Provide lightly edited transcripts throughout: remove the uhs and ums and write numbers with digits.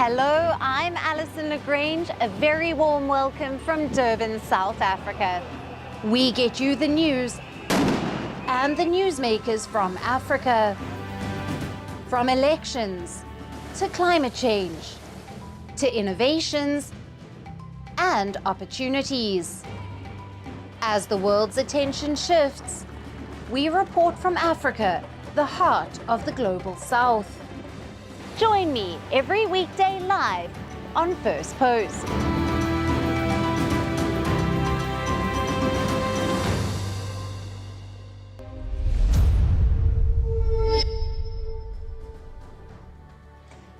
Hello, I'm Alyson Le Grange. A very warm welcome from Durban, South Africa. We get you the news and the newsmakers from Africa. From elections to climate change to innovations and opportunities. As the world's attention shifts, we report from Africa, the heart of the global South. Join me every weekday live on First Post.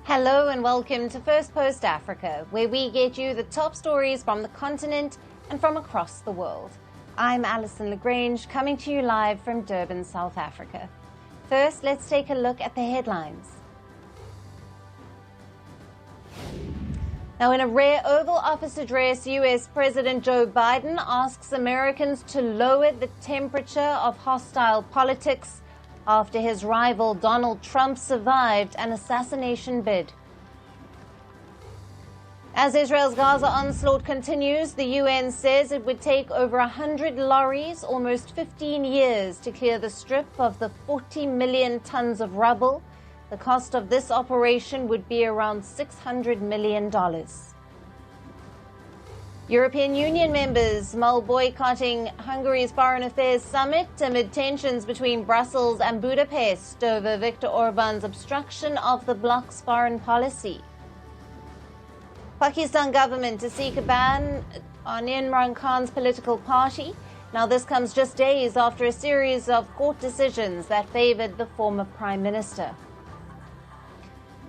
Hello and welcome to First Post Africa, where we get you the top stories from the continent and from across the world. I'm Alyson Le Grange, coming to you live from Durban, South Africa. First, let's take a look at the headlines. Now, in a rare Oval Office address, US President Joe Biden asks Americans to lower the temperature of hostile politics after his rival Donald Trump survived an assassination bid. As Israel's Gaza onslaught continues, the UN says it would take over 100 lorries, almost 15 years, to clear the strip of the 40 million tons of rubble. The cost of this operation would be around $600 million. European Union members boycotting Hungary's Foreign Affairs Summit amid tensions between Brussels and Budapest over Viktor Orban's obstruction of the bloc's foreign policy. Pakistan government to seek a ban on Imran Khan's political party. Now, this comes just days after a series of court decisions that favored the former prime minister.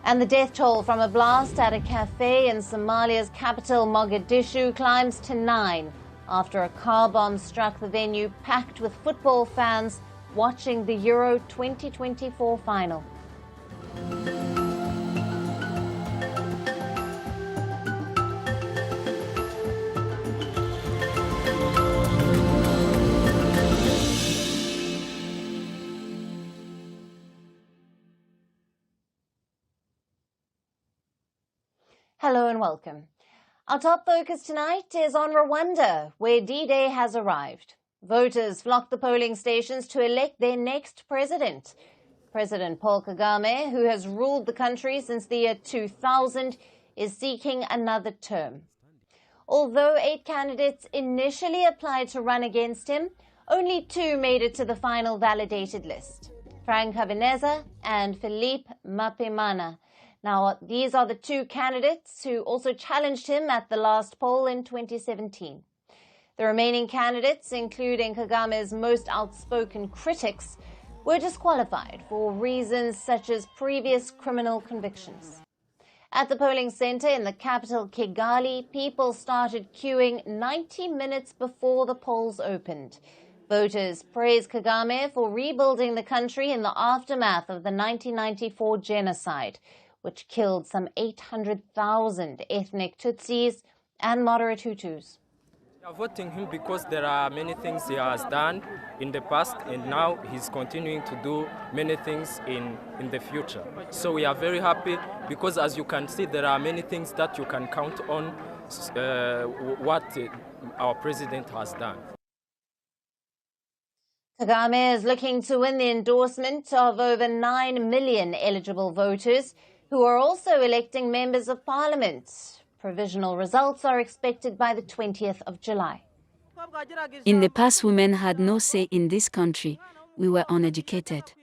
And the death toll from a blast at a cafe in Somalia's capital, Mogadishu, climbs to 9 after a car bomb struck the venue packed with football fans watching the Euro 2024 final. Hello and welcome. Our top focus tonight is on Rwanda, where D-Day has arrived. Voters flocked the polling stations to elect their next president. President Paul Kagame, who has ruled the country since the year 2000, is seeking another term. Although 8 candidates initially applied to run against him, only 2 made it to the final validated list: Frank Habineza and Philippe Mapimana. Now, these are the 2 candidates who also challenged him at the last poll in 2017. The remaining candidates, including Kagame's most outspoken critics, were disqualified for reasons such as previous criminal convictions. At the polling center in the capital, Kigali, people started queuing 90 minutes before the polls opened. Voters praised Kagame for rebuilding the country in the aftermath of the 1994 genocide, which killed some 800,000 ethnic Tutsis and moderate Hutus. We are voting him because there are many things he has done in the past, and now he's continuing to do many things in the future. So we are very happy because, as you can see, there are many things that you can count on what our president has done. Kagame is looking to win the endorsement of over 9 million eligible voters, who are also electing members of parliament. Provisional results are expected by the 20th of July. In the past, women had no say in this country. We were uneducated.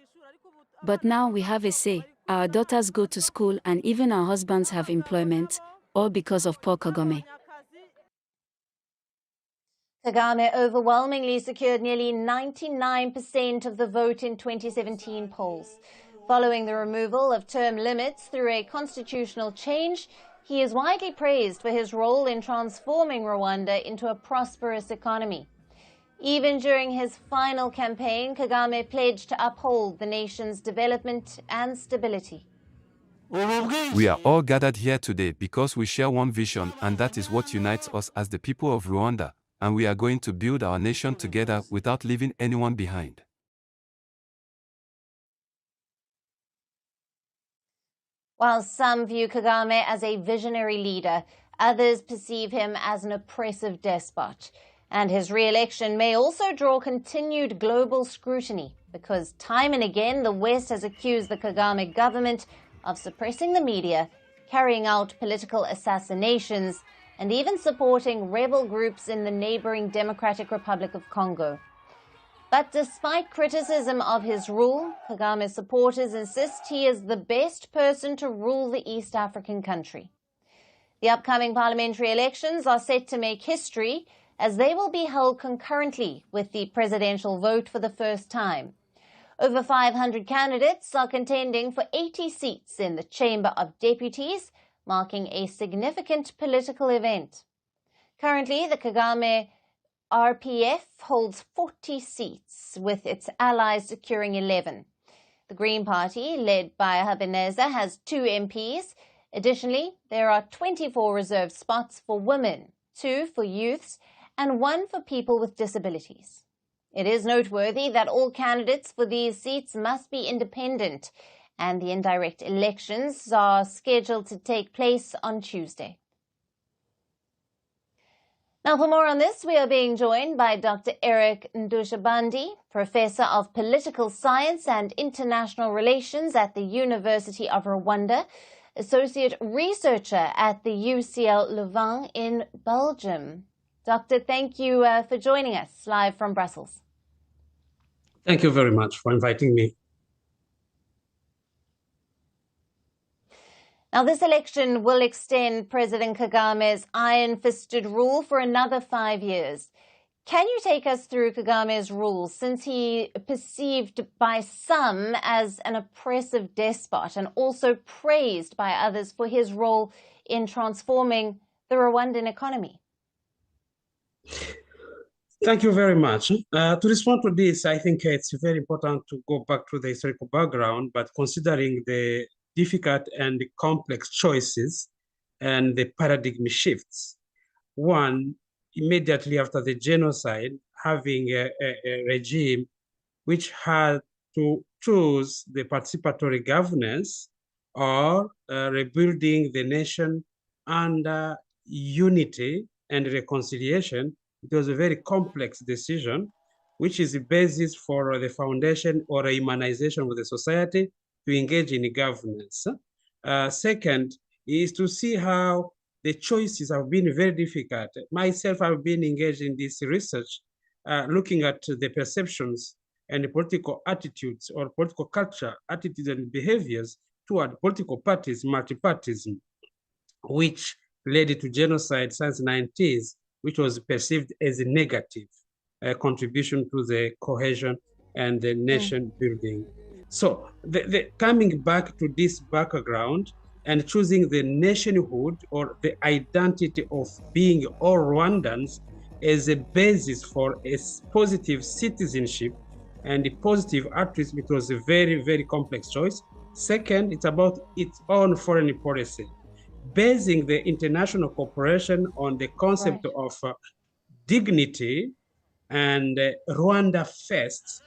But now we have a say. Our daughters go to school and even our husbands have employment, all because of Paul Kagame. Kagame overwhelmingly secured nearly 99% of the vote in 2017 polls. Following the removal of term limits through a constitutional change, he is widely praised for his role in transforming Rwanda into a prosperous economy. Even during his final campaign, Kagame pledged to uphold the nation's development and stability. We are all gathered here today because we share one vision, and that is what unites us as the people of Rwanda, and we are going to build our nation together without leaving anyone behind. While some view Kagame as a visionary leader, others perceive him as an oppressive despot. And his re-election may also draw continued global scrutiny because time and again the West has accused the Kagame government of suppressing the media, carrying out political assassinations, and even supporting rebel groups in the neighboring Democratic Republic of Congo. But despite criticism of his rule, Kagame's supporters insist he is the best person to rule the East African country. The upcoming parliamentary elections are set to make history as they will be held concurrently with the presidential vote for the first time. Over 500 candidates are contending for 80 seats in the Chamber of Deputies, marking a significant political event. Currently, the Kagame RPF holds 40 seats, with its allies securing 11. The Green Party, led by Habineza, has 2 MPs. Additionally, there are 24 reserved spots for women, 2 for youths, and 1 for people with disabilities. It is noteworthy that all candidates for these seats must be independent, and the indirect elections are scheduled to take place on Tuesday. Now, for more on this, we are being joined by Dr. Eric Bundy, Professor of Political Science and International Relations at the University of Rwanda, Associate Researcher at the UCL Leuven in Belgium. Doctor, thank you for joining us live from Brussels. Thank you very much for inviting me. Now, this election will extend President Kagame's iron-fisted rule for another 5 years. Can you take us through Kagame's rule, since he perceived by some as an oppressive despot and also praised by others for his role in transforming the Rwandan economy? Thank you very much. To respond to this, I think it's very important to go back to the historical background, but considering the difficult and complex choices and the paradigm shifts. One, immediately after the genocide, having a regime which had to choose the participatory governance or rebuilding the nation under unity and reconciliation. It was a very complex decision, which is the basis for the foundation or a humanization of the society to engage in governance. Second is to see how the choices have been very difficult. Myself, I've been engaged in this research, looking at the perceptions and the political attitudes or political culture, attitudes and behaviors toward political parties, multi-partyism, which led to genocide since the 90s, which was perceived as a negative contribution to the cohesion and the nation building. So coming back to this background and choosing the nationhood or the identity of being all Rwandans as a basis for a positive citizenship and a positive altruism, it was a very, very complex choice. Second, it's about its own foreign policy, basing the international cooperation on the concept of dignity and Rwanda first.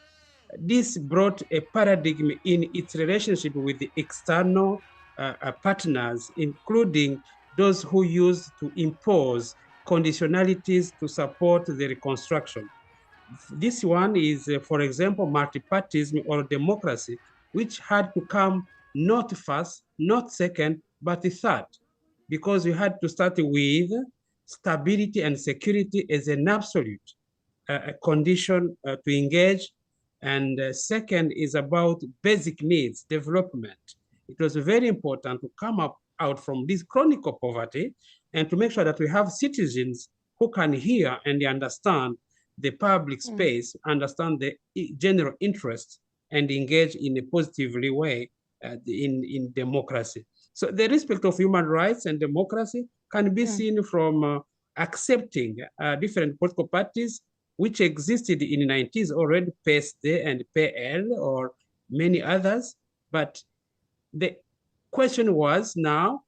This brought a paradigm in its relationship with the external partners, including those who used to impose conditionalities to support the reconstruction. This one is, for example, multipartyism or democracy, which had to come not first, not second, but third, because you had to start with stability and security as an absolute condition to engage. And second is about basic needs, development. It was very important to come out from this chronic poverty and to make sure that we have citizens who can hear and understand the public space, understand the general interest, and engage in a positively way in democracy. So the respect of human rights and democracy can be seen from accepting different political parties which existed in the 90s already, PSD and PL or many others. But the question was now,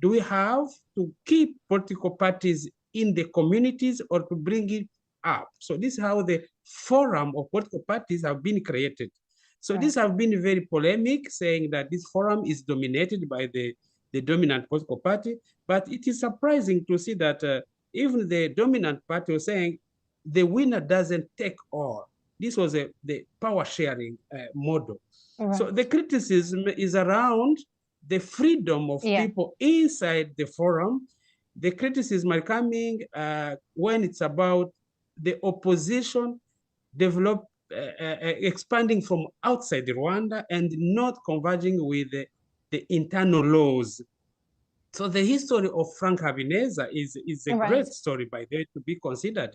do we have to keep political parties in the communities or to bring it up? So this is how the forum of political parties have been created. So these have been very polemic, saying that this forum is dominated by the dominant political party. But it is surprising to see that even the dominant party was saying the winner doesn't take all. This was the power sharing model. Right. So the criticism is around the freedom of people inside the forum. The criticism are coming when it's about the opposition expanding from outside Rwanda and not converging with the internal laws. So the history of Frank Habineza is a great story, by the way, to be considered,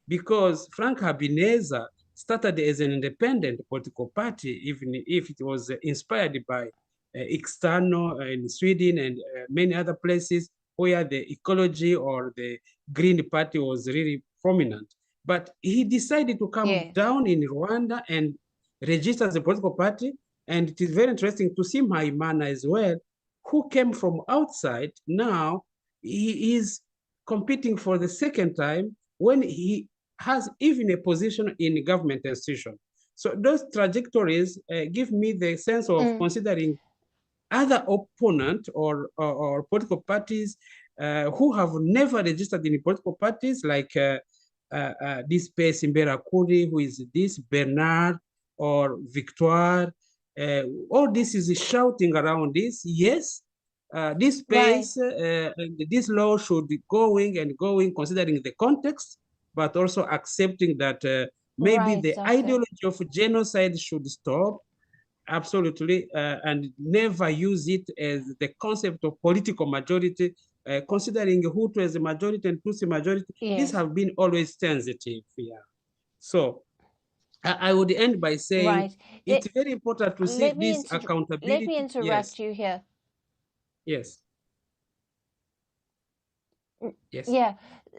because Frank Habineza started as an independent political party, even if it was inspired by external in Sweden and many other places where the ecology or the Green Party was really prominent. But he decided to come down in Rwanda and register as a political party. And it is very interesting to see Maimana as well, who came from outside. Now he is competing for the second time when he has even a position in government institution. So those trajectories give me the sense of considering other opponent or political parties who have never registered in political parties, like this Pace Imberakuri, who is this Bernard or Victoire. All this is shouting around this. Yes, this Pace, this law should be going and going, considering the context, but also accepting that maybe the ideology of genocide should stop. Absolutely, and never use it as the concept of political majority, considering Hutu as a majority and Tutsi majority. These have been always sensitive. So I would end by saying it's very important to see this accountability. Let me interrupt you here. Yes. Yes. Yeah.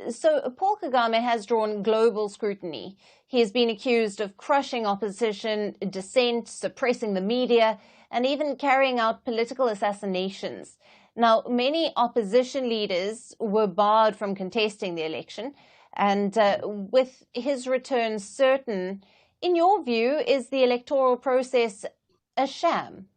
So Paul Kagame has drawn global scrutiny. He has been accused of crushing opposition, dissent, suppressing the media, and even carrying out political assassinations. Now, many opposition leaders were barred from contesting the election, and with his return certain, in your view, is the electoral process a sham?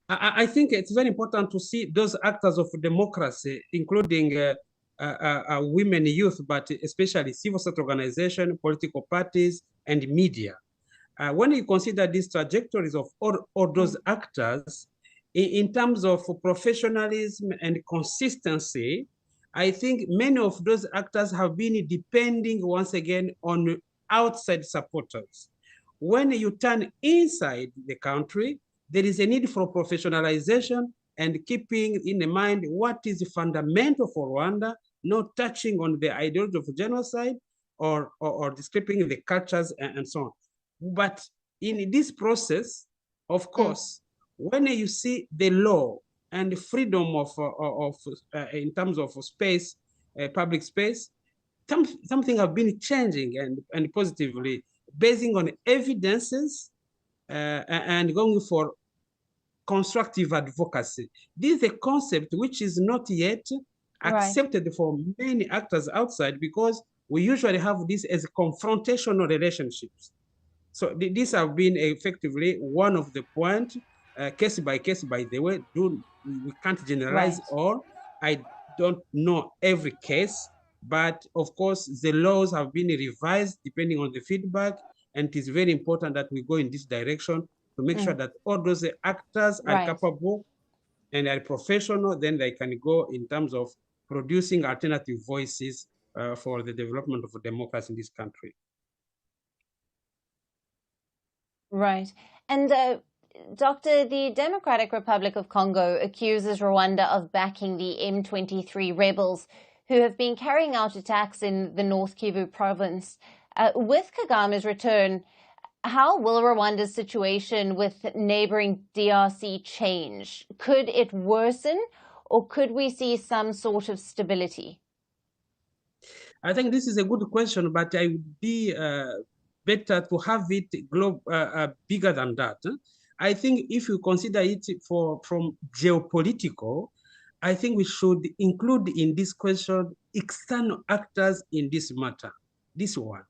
I think it's very important to see those actors of democracy, including women, youth, but especially civil society organizations, political parties, and media. When you consider these trajectories of all those actors, in terms of professionalism and consistency, I think many of those actors have been depending once again on outside supporters. When you turn inside the country, there is a need for professionalization and keeping in mind what is fundamental for Rwanda, not touching on the ideology of genocide or describing the cultures and so on. But in this process, of course, when you see the law and the freedom of in terms of space, public space, something have been changing and positively, basing on evidences and going for constructive advocacy. This is a concept which is not yet accepted for many actors outside, because we usually have this as confrontational relationships. So these have been effectively one of the points, case by case, by the way. We can't generalize all. I don't know every case, but of course the laws have been revised depending on the feedback, and it is very important that we go in this direction to make sure that all those actors are capable and are professional. Then they can go in terms of producing alternative voices for the development of democracy in this country. Right. And Doctor, the Democratic Republic of Congo accuses Rwanda of backing the M23 rebels who have been carrying out attacks in the North Kivu province. With Kagame's return, how will Rwanda's situation with neighboring DRC change? Could it worsen, or could we see some sort of stability? I think this is a good question, but I would be better to have it bigger than that. I think if you consider it from geopolitical, I think we should include in this question external actors in this matter. This one.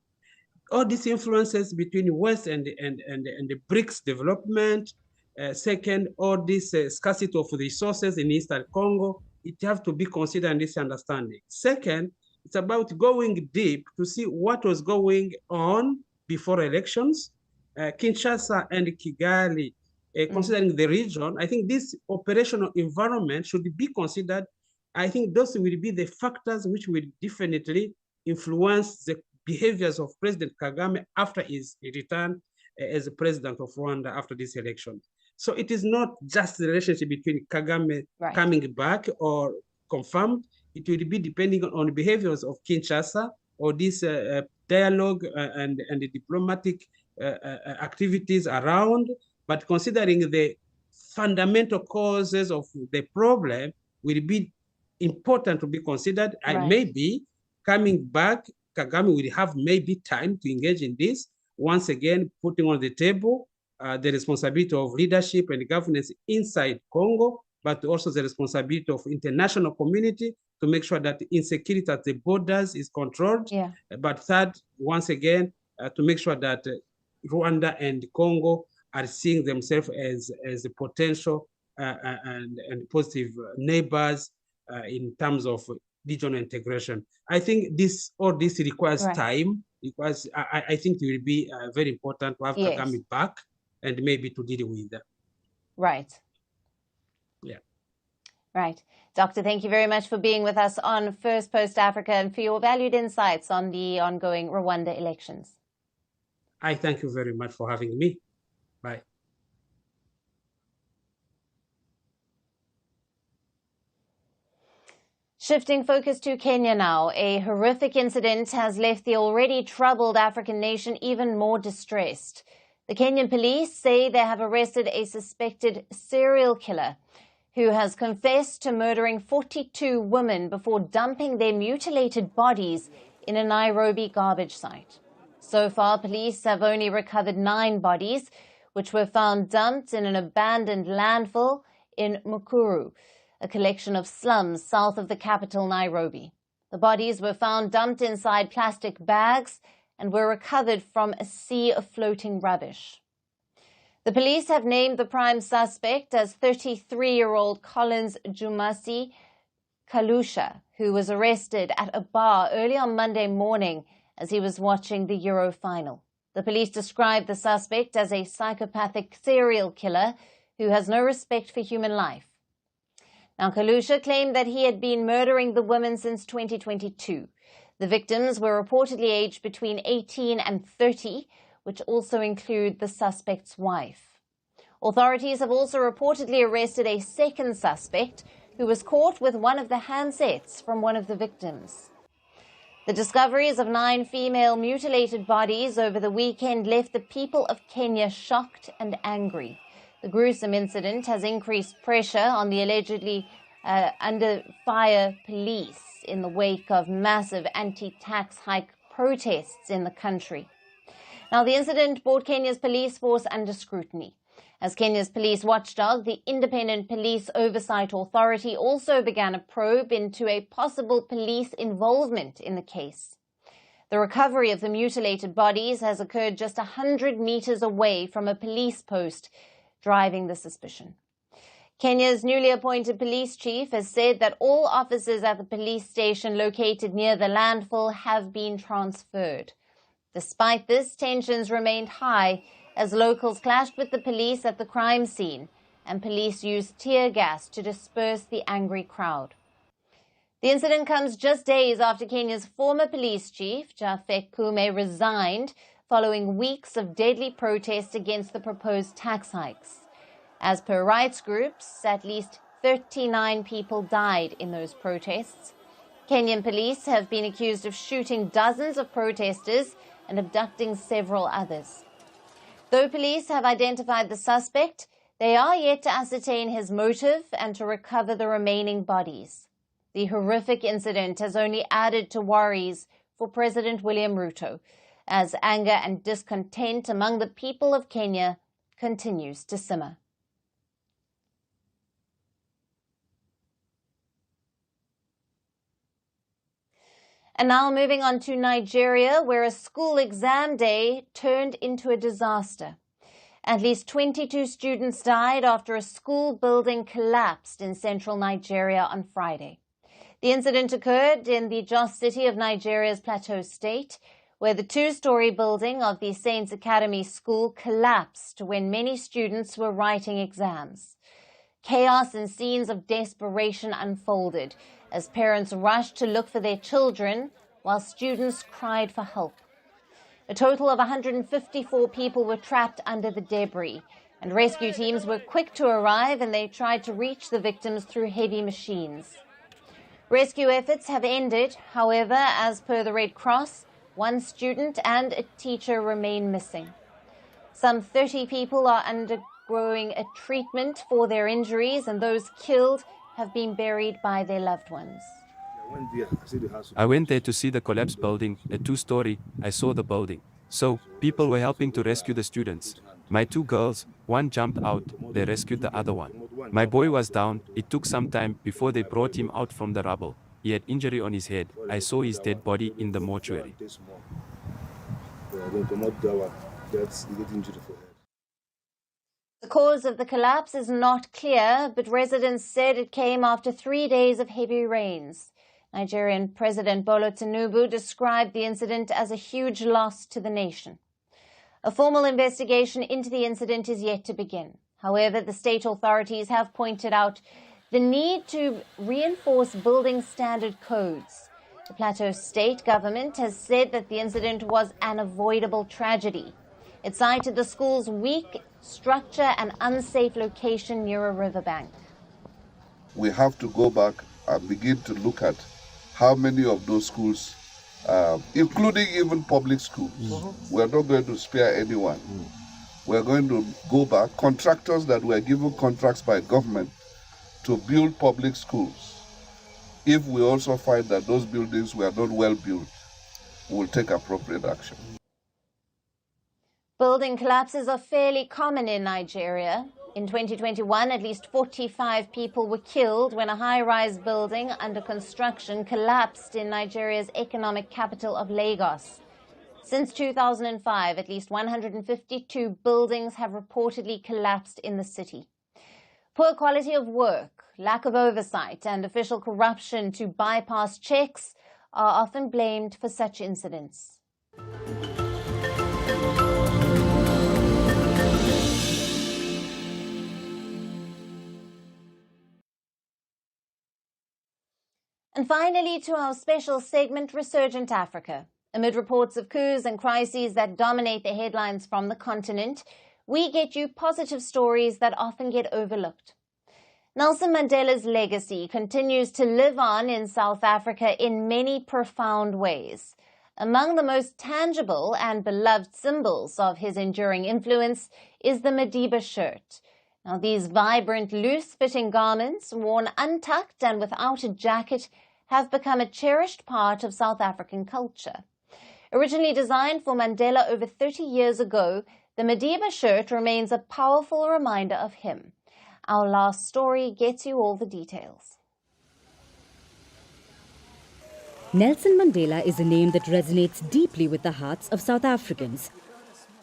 all these influences between West and the BRICS development. Second, all this scarcity of resources in Eastern Congo, it has to be considered in this understanding. Second, it's about going deep to see what was going on before elections. Kinshasa and Kigali, considering the region, I think this operational environment should be considered. I think those will be the factors which will definitely influence the behaviors of President Kagame after his return as president of Rwanda after this election. So it is not just the relationship between Kagame coming back or confirmed. It will be depending on the behaviors of Kinshasa or this dialogue and the diplomatic activities around. But considering the fundamental causes of the problem will be important to be considered. And maybe coming back, Kagame will have maybe time to engage in this, once again, putting on the table the responsibility of leadership and governance inside Congo, but also the responsibility of international community to make sure that insecurity at the borders is controlled. But third, once again, to make sure that Rwanda and Congo are seeing themselves as a potential and positive neighbors in terms of regional integration. I think all this requires time, because I think it will be very important to have Kagame back and maybe to deal with that. Right. Doctor, thank you very much for being with us on Firstpost Africa and for your valued insights on the ongoing Rwanda elections. I thank you very much for having me. Bye. Shifting focus to Kenya now, a horrific incident has left the already troubled African nation even more distressed. The Kenyan police say they have arrested a suspected serial killer who has confessed to murdering 42 women before dumping their mutilated bodies in a Nairobi garbage site. So far, police have only recovered 9 bodies, which were found dumped in an abandoned landfill in Mukuru, a collection of slums south of the capital, Nairobi. The bodies were found dumped inside plastic bags and were recovered from a sea of floating rubbish. The police have named the prime suspect as 33-year-old Collins Jomaisi Khalisia, who was arrested at a bar early on Monday morning as he was watching the Euro final. The police described the suspect as a psychopathic serial killer who has no respect for human life. Now, Khalisia claimed that he had been murdering the women since 2022. The victims were reportedly aged between 18 and 30, which also include the suspect's wife. Authorities have also reportedly arrested a second suspect who was caught with one of the handsets from one of the victims. The discoveries of 9 female mutilated bodies over the weekend left the people of Kenya shocked and angry. The gruesome incident has increased pressure on the allegedly under fire police in the wake of massive anti-tax hike protests in the country. Now, the incident brought Kenya's police force under scrutiny. As Kenya's police watchdog, the Independent Police Oversight Authority also began a probe into a possible police involvement in the case. The recovery of the mutilated bodies has occurred just 100 meters away from a police post, driving the suspicion. Kenya's newly appointed police chief has said that all officers at the police station located near the landfill have been transferred. Despite this, tensions remained high as locals clashed with the police at the crime scene, and police used tear gas to disperse the angry crowd. The incident comes just days after Kenya's former police chief, Japhet Koome, resigned following weeks of deadly protests against the proposed tax hikes. As per rights groups, at least 39 people died in those protests. Kenyan police have been accused of shooting dozens of protesters and abducting several others. Though police have identified the suspect, they are yet to ascertain his motive and to recover the remaining bodies. The horrific incident has only added to worries for President William Ruto, as anger and discontent among the people of Kenya continues to simmer. And now moving on to Nigeria, where a school exam day turned into a disaster. At least 22 students died after a school building collapsed in central Nigeria on Friday. The incident occurred in the Jos city of Nigeria's Plateau State, where the two-story building of the Saints Academy School collapsed when many students were writing exams. Chaos and scenes of desperation unfolded as parents rushed to look for their children while students cried for help. A total of 154 people were trapped under the debris, and rescue teams were quick to arrive and they tried to reach the victims through heavy machines. Rescue efforts have ended. However, as per the Red Cross, one student and a teacher remain missing. Some 30 people are undergoing a treatment for their injuries, and those killed have been buried by their loved ones. I went there to see the collapsed building, a two-story. I saw the building. So, people were helping to rescue the students. My two girls, one jumped out, they rescued the other one. My boy was down. It took some time before they brought him out from the rubble. He had injury on his head. I saw his dead body in the mortuary. The cause of the collapse is not clear, but residents said it came after 3 days of heavy rains. Nigerian President Bola Tinubu described the incident as a huge loss to the nation. A formal investigation into the incident is yet to begin. However, the state authorities have pointed out the need to reinforce building standard codes. The Plateau State government has said that the incident was an avoidable tragedy. It cited the school's weak structure and unsafe location near a riverbank. We have to go back and begin to look at how many of those schools, including even public schools, we're not going to spare anyone. We're going to go back. Contractors that were given contracts by government to build public schools, if we also find that those buildings were not well built, we'll take appropriate action. Building collapses are fairly common in Nigeria. In 2021, at least 45 people were killed when a high-rise building under construction collapsed in Nigeria's economic capital of Lagos. Since 2005, at least 152 buildings have reportedly collapsed in the city. Poor quality of work, lack of oversight, and official corruption to bypass checks are often blamed for such incidents. And finally, to our special segment, Resurgent Africa. Amid reports of coups and crises that dominate the headlines from the continent, we get you positive stories that often get overlooked. Nelson Mandela's legacy continues to live on in South Africa in many profound ways. Among the most tangible and beloved symbols of his enduring influence is the Madiba shirt. Now, these vibrant, loose-fitting garments, worn untucked and without a jacket, have become a cherished part of South African culture. Originally designed for Mandela over 30 years ago, the Madiba shirt remains a powerful reminder of him. Our last story gets you all the details. Nelson Mandela is a name that resonates deeply with the hearts of South Africans.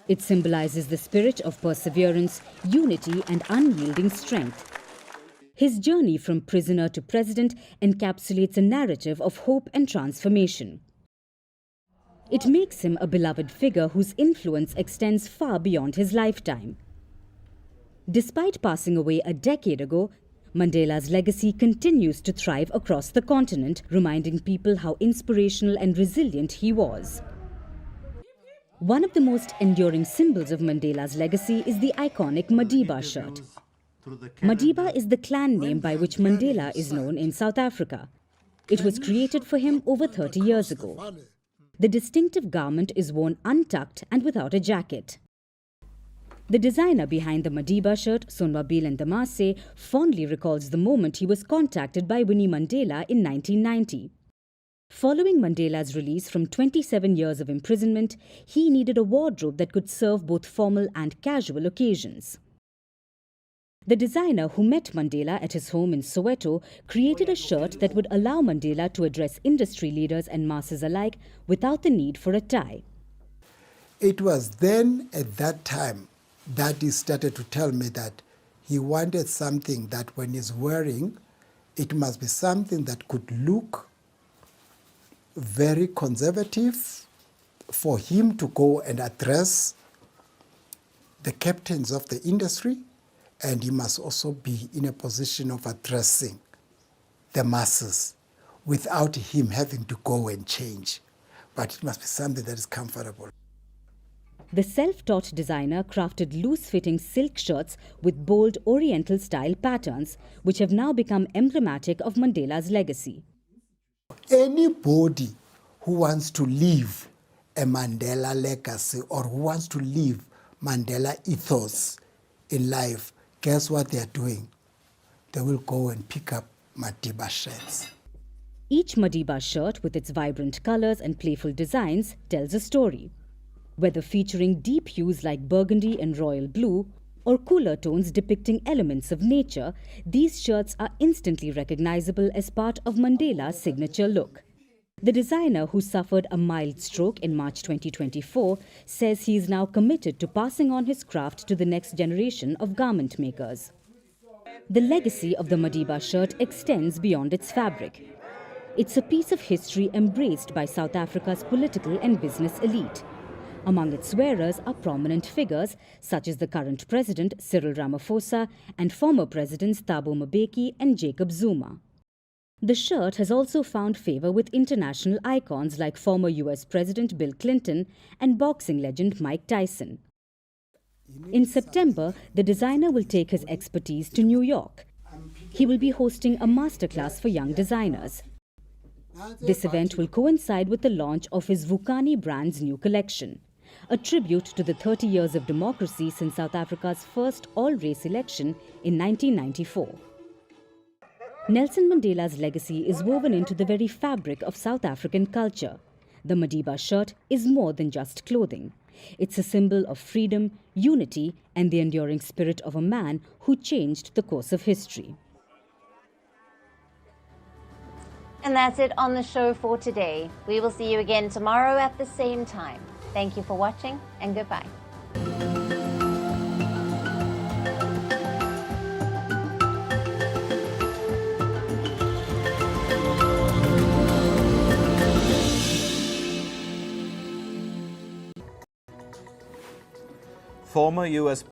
It symbolizes the spirit of perseverance, unity, and unyielding strength. His journey from prisoner to president encapsulates a narrative of hope and transformation. It makes him a beloved figure whose influence extends far beyond his lifetime. Despite passing away a decade ago, Mandela's legacy continues to thrive across the continent, reminding people how inspirational and resilient he was. One of the most enduring symbols of Mandela's legacy is the iconic Madiba shirt. Madiba is the clan name by which Mandela is known in South Africa. It was created for him over 30 years ago. The distinctive garment is worn untucked and without a jacket. The designer behind the Madiba shirt, Sonwabile Ndamase, fondly recalls the moment he was contacted by Winnie Mandela in 1990. Following Mandela's release from 27 years of imprisonment, he needed a wardrobe that could serve both formal and casual occasions. The designer who met Mandela at his home in Soweto created a shirt that would allow Mandela to address industry leaders and masses alike without the need for a tie. It was then at that time that he started to tell me that he wanted something that when he's wearing, it must be something that could look very conservative for him to go and address the captains of the industry, and he must also be in a position of addressing the masses without him having to go and change. But it must be something that is comfortable. The self-taught designer crafted loose-fitting silk shirts with bold Oriental-style patterns, which have now become emblematic of Mandela's legacy. Anybody who wants to leave a Mandela legacy or who wants to leave Mandela ethos in life, guess what they're doing? They will go and pick up Madiba shirts. Each Madiba shirt, with its vibrant colors and playful designs, tells a story. Whether featuring deep hues like burgundy and royal blue, or cooler tones depicting elements of nature, these shirts are instantly recognizable as part of Mandela's signature look. The designer, who suffered a mild stroke in March 2024, says he is now committed to passing on his craft to the next generation of garment makers. The legacy of the Madiba shirt extends beyond its fabric. It's a piece of history embraced by South Africa's political and business elite. Among its wearers are prominent figures such as the current president Cyril Ramaphosa and former presidents Thabo Mbeki and Jacob Zuma. The shirt has also found favor with international icons like former US President Bill Clinton and boxing legend Mike Tyson. In September, the designer will take his expertise to New York. He will be hosting a masterclass for young designers. This event will coincide with the launch of his Vukani brand's new collection, a tribute to the 30 years of democracy since South Africa's first all-race election in 1994. Nelson Mandela's legacy is woven into the very fabric of South African culture. The Madiba shirt is more than just clothing. It's a symbol of freedom, unity, and the enduring spirit of a man who changed the course of history. And that's it on the show for today. We will see you again tomorrow at the same time. Thank you for watching, and goodbye. Former U.S.